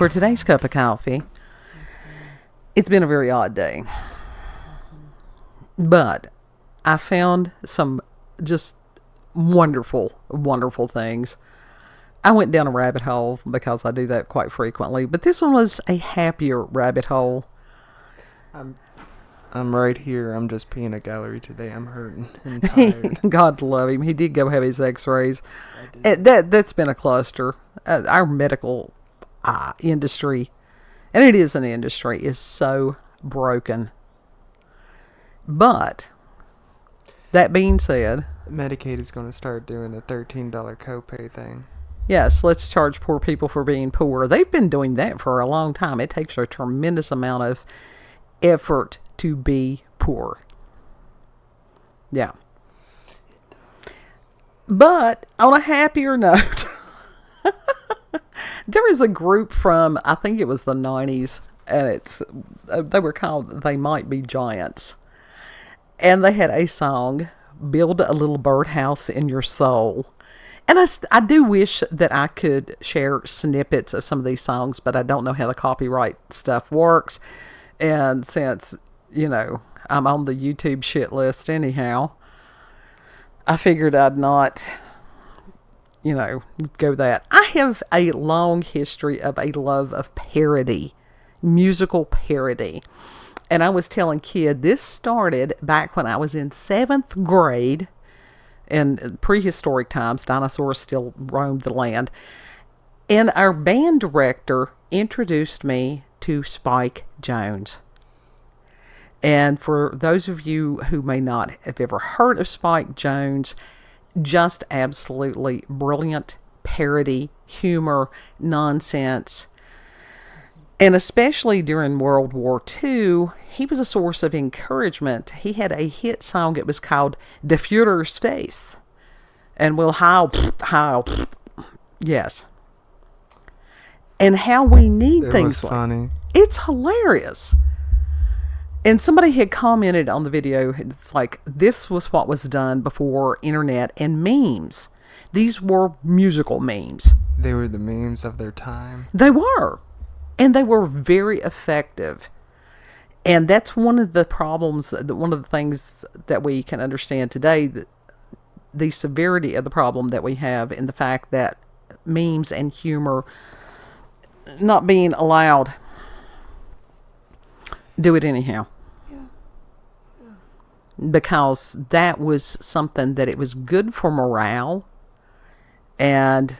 for today's cup of coffee. It's been a very odd day, but I found some just wonderful, wonderful things. I went down a rabbit hole because I do that quite frequently, but this one was a happier rabbit hole. I'm right here. I'm just peeing a gallery today. I'm hurting and tired. God love him. He did go have his x-rays. That's been a cluster. Our medical industry, and it is an industry, is so broken. But that being said, Medicaid is going to start doing a $13 copay thing. yes, let's charge poor people for being poor. They've been doing that for a long time. It takes a tremendous amount of effort to be poor. Yeah. But on a happier note, there is a group from, I think it was the 90s, and they were called They Might Be Giants. And they had a song, Build a Little Birdhouse in Your Soul. And I do wish that I could share snippets of some of these songs, but I don't know how the copyright stuff works. And since, I'm on the YouTube shit list anyhow, I figured I'd not, go that. I have a long history of a love of parody, musical parody. And I was telling Kid, this started back when I was in 7th grade. In prehistoric times, dinosaurs still roamed the land. And our band director introduced me to Spike Jones. And for those of you who may not have ever heard of Spike Jones, just absolutely brilliant parody, humor, nonsense. And especially during World War II, he was a source of encouragement. He had a hit song. It was called "Der Führer's Face." And we'll howl. Yes. And how we need things like funny. It's hilarious. And somebody had commented on the video, it's like, this was what was done before internet and memes. These were musical memes. They were the memes of their time. They were. And they were very effective. And that's one of the problems, one of the things that we can understand today, that the severity of the problem that we have in the fact that memes and humor not being allowed. Do it anyhow. Because that was something that it was good for morale. And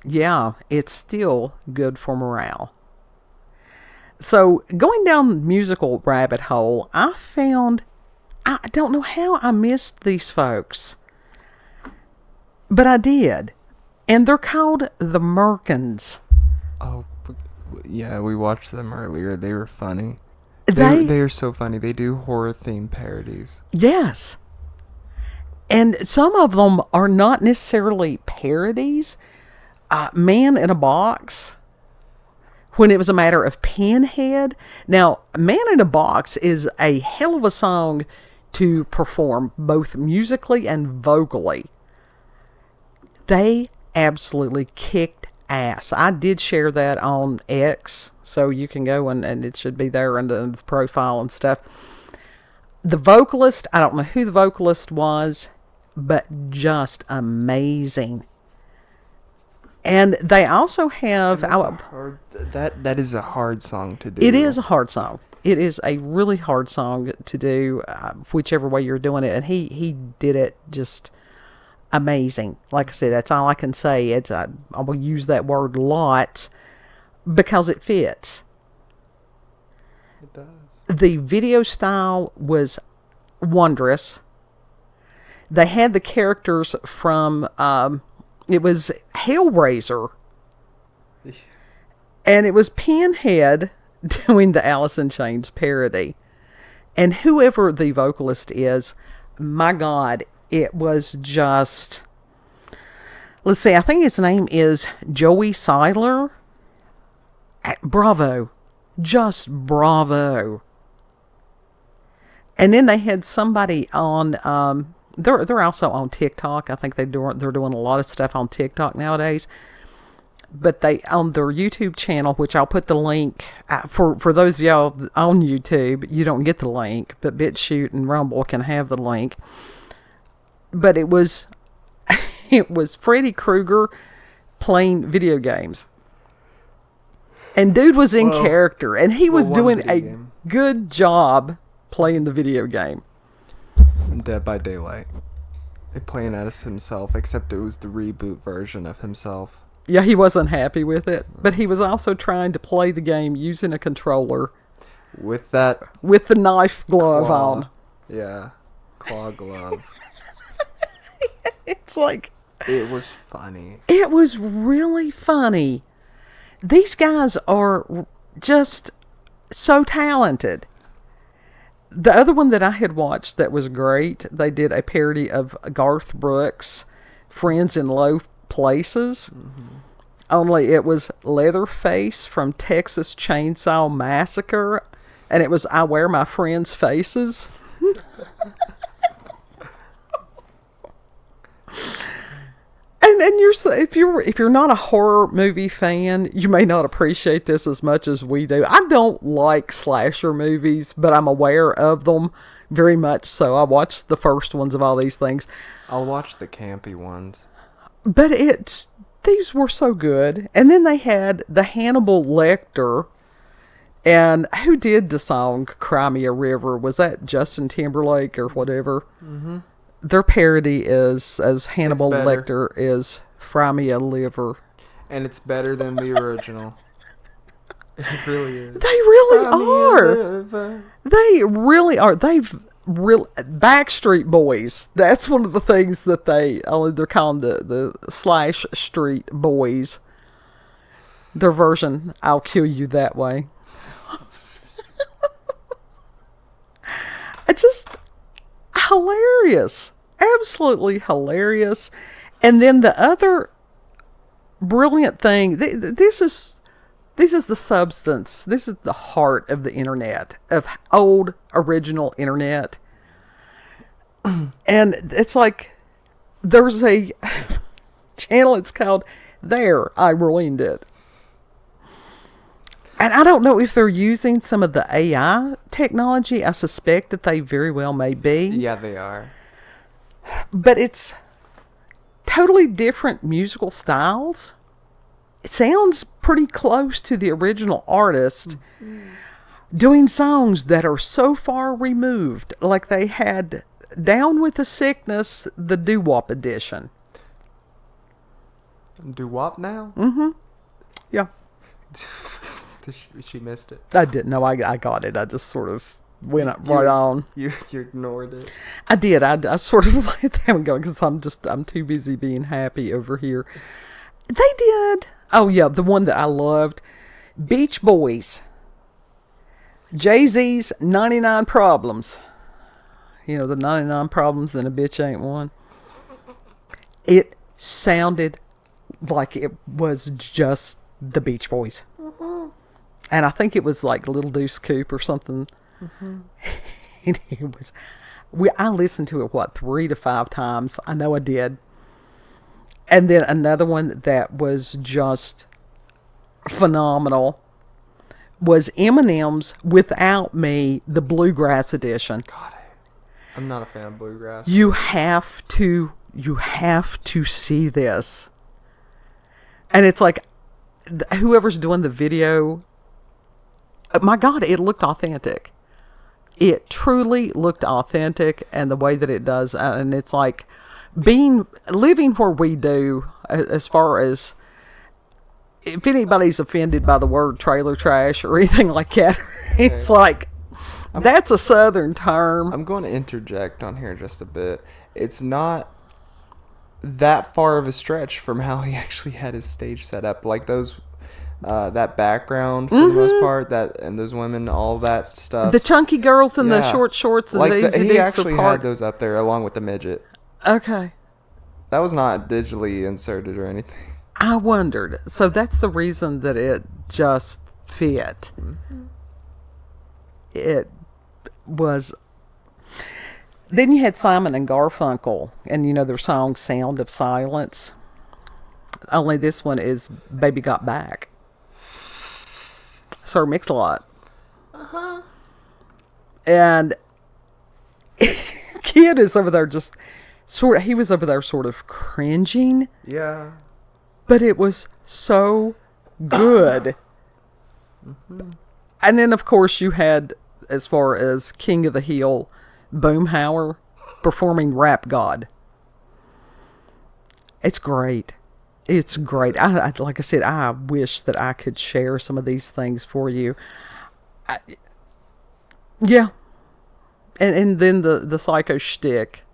yeah, it's still good for morale. So going down musical rabbit hole, I found, I don't know how I missed these folks, but I did. And they're called the Merkins. Oh, yeah, we watched them earlier. They were funny. They are so funny. They do horror-themed parodies. Yes. And some of them are not necessarily parodies. Man in a Box, when it was a matter of Pinhead. Now, Man in a Box is a hell of a song to perform, both musically and vocally. They absolutely kicked ass. I did share that on X, so you can go and it should be there under the profile and stuff. The vocalist, I don't know who the vocalist was, but just amazing. And they also have... That is a hard song to do. It is a hard song. It is a really hard song to do, whichever way you're doing it. And he did it just amazing. Like I said, that's all I can say. I will use that word lots because it fits. It does. The video style was wondrous. They had the characters from... it was Hellraiser. And it was Pinhead doing the Alice in Chains parody. And whoever the vocalist is, my God, it was just... Let's see, I think his name is Joey Seiler. Bravo. Just bravo. And then they had somebody on... they're also on TikTok. I think they're doing a lot of stuff on TikTok nowadays. but they, on their YouTube channel, which I'll put the link, for those of y'all on YouTube, you don't get the link, but BitChute and Rumble can have the link. But it was Freddy Krueger playing video games. And dude was in character, and he was doing a good job playing the video game. Dead by Daylight. Playing as himself, except it was the reboot version of himself. Yeah, he wasn't happy with it, but he was also trying to play the game using a controller. With the knife glove on. Yeah, claw glove. It's like... It was funny. It was really funny. These guys are just so talented. The other one that I had watched that was great, they did a parody of Garth Brooks' Friends in Low Places. Mm-hmm. Only it was Leatherface from Texas Chainsaw Massacre, and it was I Wear My Friends' Faces. And if you're not a horror movie fan, you may not appreciate this as much as we do. I don't like slasher movies, but I'm aware of them very much. So I watched the first ones of all these things. I'll watch the campy ones. But these were so good. And then they had the Hannibal Lecter. And who did the song Cry Me a River? Was that Justin Timberlake or whatever? Mm-hmm. Their parody is, as Hannibal Lecter is, Fry Me a Liver. And it's better than the original. It really is. They really are. They really are. Backstreet Boys. That's one of the things that they're calling the Slash Street Boys. Their version, I'll Kill You That Way. It's just hilarious. Absolutely hilarious. And then the other brilliant thing, this is the substance. This is the heart of the internet, of old original internet. And it's like there's a channel, it's called There I Ruined It. And I don't know if they're using some of the AI technology. I suspect that they very well may be. Yeah, they are. But it's totally different musical styles. It sounds pretty close to the original artist doing songs that are so far removed. Like they had Down with the Sickness, the doo-wop edition. Doo-wop now? Mm-hmm. Yeah. She missed it. I didn't know. I got it. I just sort of went right on. You ignored it. I did. I sort of let them go because I'm too busy being happy over here. They did. Oh yeah, the one that I loved, Beach Boys. Jay-Z's 99 Problems. You know, the 99 problems and a bitch ain't one. It sounded like it was just the Beach Boys. Mm-hmm. And I think it was like Little Deuce Coupe or something. Mm-hmm. And it was, I listened to it, 3 to 5 times. I know I did. And then another one that was just phenomenal was Eminem's Without Me, the Bluegrass edition. God, I'm not a fan of bluegrass. You have to see this. And it's like, whoever's doing the video, my God, it looked authentic. It truly looked authentic, and the way that it does, and it's like living where we do, as far as if anybody's offended by the word trailer trash or anything like that, it's like, that's a Southern term. I'm going to interject on here just a bit. It's not that far of a stretch from how he actually had his stage set up. Like those, that background for the most part, and those women, all that stuff. The chunky girls in the short shorts and like the he actually had those up there along with the midget. Okay. That was not digitally inserted or anything. I wondered. So that's the reason that it just fit. Mm-hmm. It was. Then you had Simon and Garfunkel, and their song "Sound of Silence." Only this one is Baby Got Back. Sir Mix-a-Lot. Uh-huh. And Kid is over there just he was over there sort of cringing. Yeah. But it was so good. Mm-hmm. And then, of course, you had, as far as King of the Hill, Boomhauer performing Rap God. It's great. It's great. I like I said, I wish that I could share some of these things for you. Yeah. And then the psycho shtick.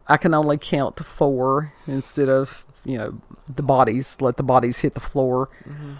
I can only count to 4 instead of, let the bodies hit the floor. Mm-hmm.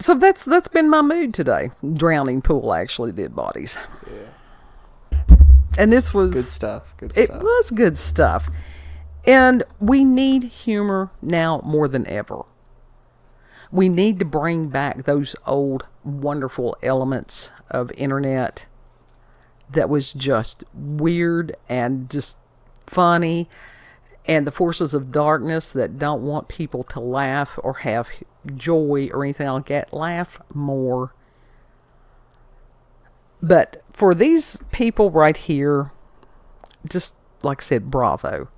So that's been my mood today. Drowning pool actually did bodies. Yeah. And this was good stuff. It was good stuff. And we need humor now more than ever. We need to bring back those old wonderful elements of internet that was just weird and just funny, and the forces of darkness that don't want people to laugh or have joy or anything like that. Laugh more. But for these people right here, just like I said, bravo.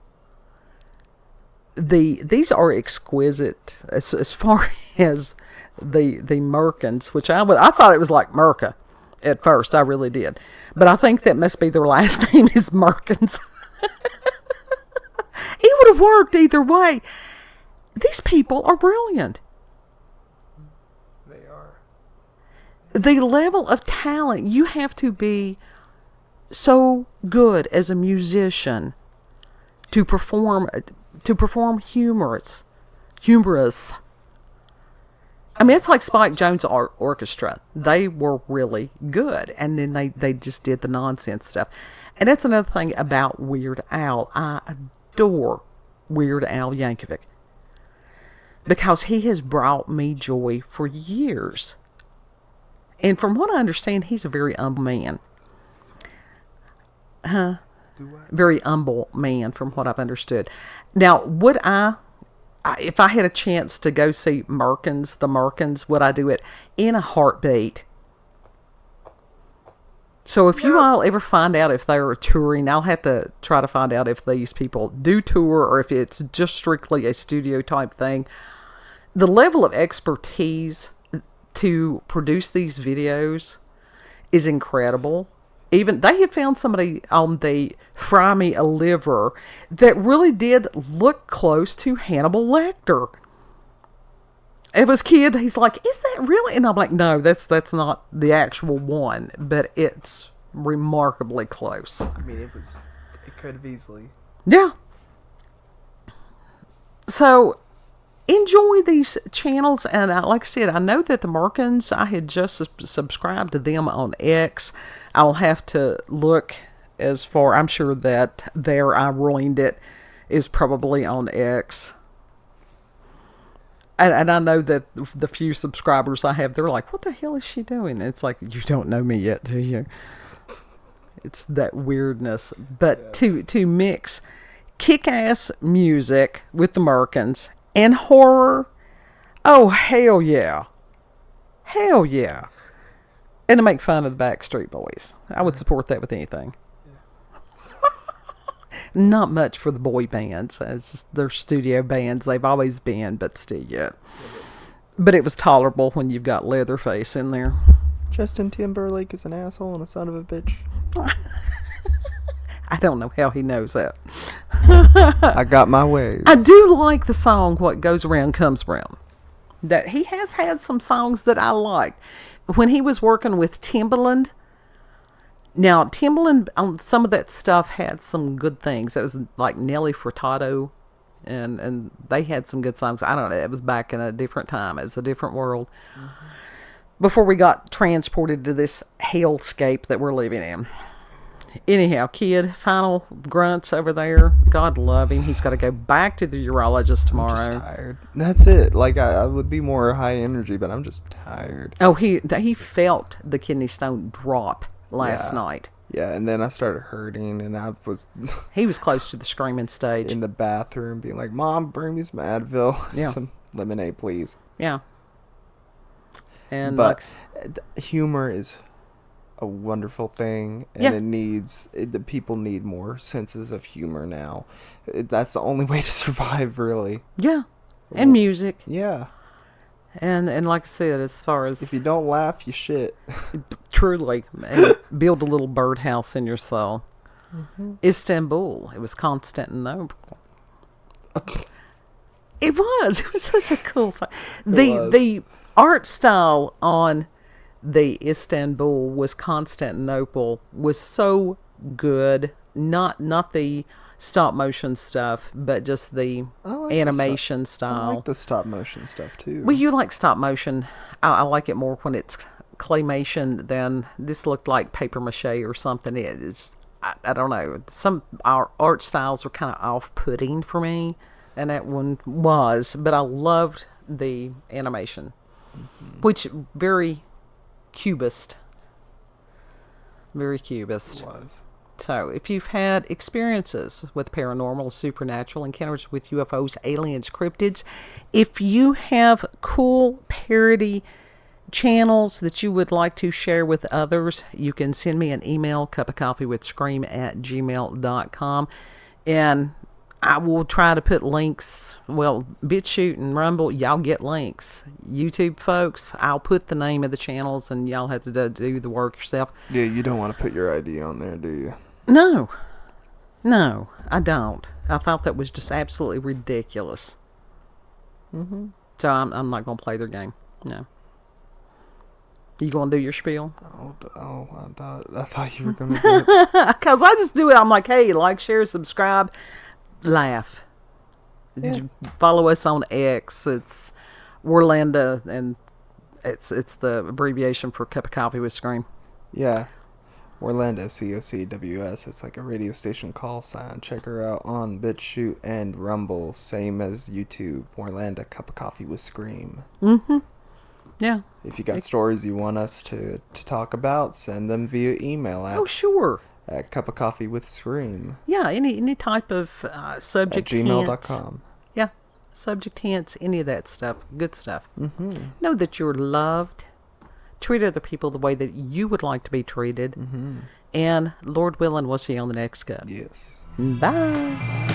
These are exquisite as far as the Merkins, which I thought it was like Merca at first. I really did. But I think that must be their last name is Merkins. It would have worked either way. These people are brilliant. They are. The level of talent, you have to be so good as a musician to perform humorous. I mean, it's like Spike Jones Orchestra. They were really good, and then they just did the nonsense stuff. And that's another thing about Weird Al. I adore Weird Al Yankovic because he has brought me joy for years. And from what I understand, he's a very humble man. Very humble man, from what I've understood. Now, would if I had a chance to go see the Merkins, would I do it in a heartbeat? So if you all ever find out if they're touring, I'll have to try to find out if these people do tour or if it's just strictly a studio type thing. The level of expertise to produce these videos is incredible. Even they had found somebody on the Fry Me a Liver that really did look close to Hannibal Lecter. It was Kid. He's like, "Is that really?" And I'm like, "No, that's not the actual one, but it's remarkably close." I mean, it could have easily. Yeah. So enjoy these channels, and like I said, I know that the Merkins, I had just subscribed to them on X. I'll have to look as far. I'm sure that their I Ruined It is probably on X. And I know that the few subscribers I have, they're like, "What the hell is she doing?" It's like, you don't know me yet, do you? It's that weirdness. But yes. to mix kick-ass music with the Merkins and horror, oh, hell yeah. Hell yeah. And to make fun of the Backstreet Boys. I would support that with anything. Not much for the boy bands. It's just their studio bands. They've always been, but still yet. But it was tolerable when you've got Leatherface in there. Justin Timberlake is an asshole and a son of a bitch. I don't know how he knows that. I got my ways. I do like the song What Goes Around Comes Around. That he has had some songs that I liked. When he was working with Timbaland, now Timbaland on some of that stuff had some good things. It was like Nelly Furtado, and they had some good songs. I don't know. It was back in a different time. It was a different world. Mm-hmm. Before we got transported to this hellscape that we're living in. Anyhow, Kid, final grunts over there. God love him. He's got to go back to the urologist tomorrow. I'm just tired. That's it. Like, I would be more high energy, but I'm just tired. Oh, he felt the kidney stone drop last night. Yeah, and then I started hurting, and I was He was close to the screaming stage. in the bathroom being like, "Mom, bring me some Advil, Yeah. some lemonade, please." Yeah. And But humor is a wonderful thing, and Yeah. the people need more senses of humor now. That's the only way to survive, really. yeah, and music, Yeah. and like I said, as far If as you don't laugh, you shit. truly and build a little birdhouse in your soul. Istanbul, it was Constantinople. It was such a cool site. The art style on the Istanbul was Constantinople was so good. Not the stop motion stuff, but just the I like animation I style. like the stop motion stuff too. Well, you like stop motion. I like it more when it's claymation than this looked like paper mache or something. It is, I don't know. Some our art styles were kind of off-putting for me, and that one was. But I loved the animation, which very cubist. Very cubist. It was. So, if you've had experiences with paranormal, supernatural encounters with UFOs, aliens, cryptids, if you have cool parody channels that you would like to share with others, you can send me an email, cupofcoffeewithscream@gmail.com, and I will try to put links. Well, BitChute and Rumble, y'all get links. YouTube folks, I'll put the name of the channels, and y'all have to do the work yourself. Yeah, you don't want to put your ID on there, do you? No, I don't. I thought that was just absolutely ridiculous. So I'm not going to play their game. No. You going to do your spiel? I thought you were going to do it. Because I just do it. I'm like, hey, like, share, subscribe, laugh. Yeah. Follow us on X. It's Warlanda, and it's the abbreviation for Cup of Coffee with Scream. Yeah. Orlando, COCWS. It's like a radio station call sign. Check her out on BitChute and Rumble. Same as YouTube. Orlando, Cup of Coffee with Scream. Yeah. If you got stories you want us to talk about, send them via email at, Sure. at cupofcoffeewithscream Yeah, any type of at subject gmail.com. Yeah, subject hints, any of that stuff. Good stuff. Know that you're loved. Treat other people the way that you would like to be treated. And Lord willing, we'll see you on the next cup. Yes. Bye.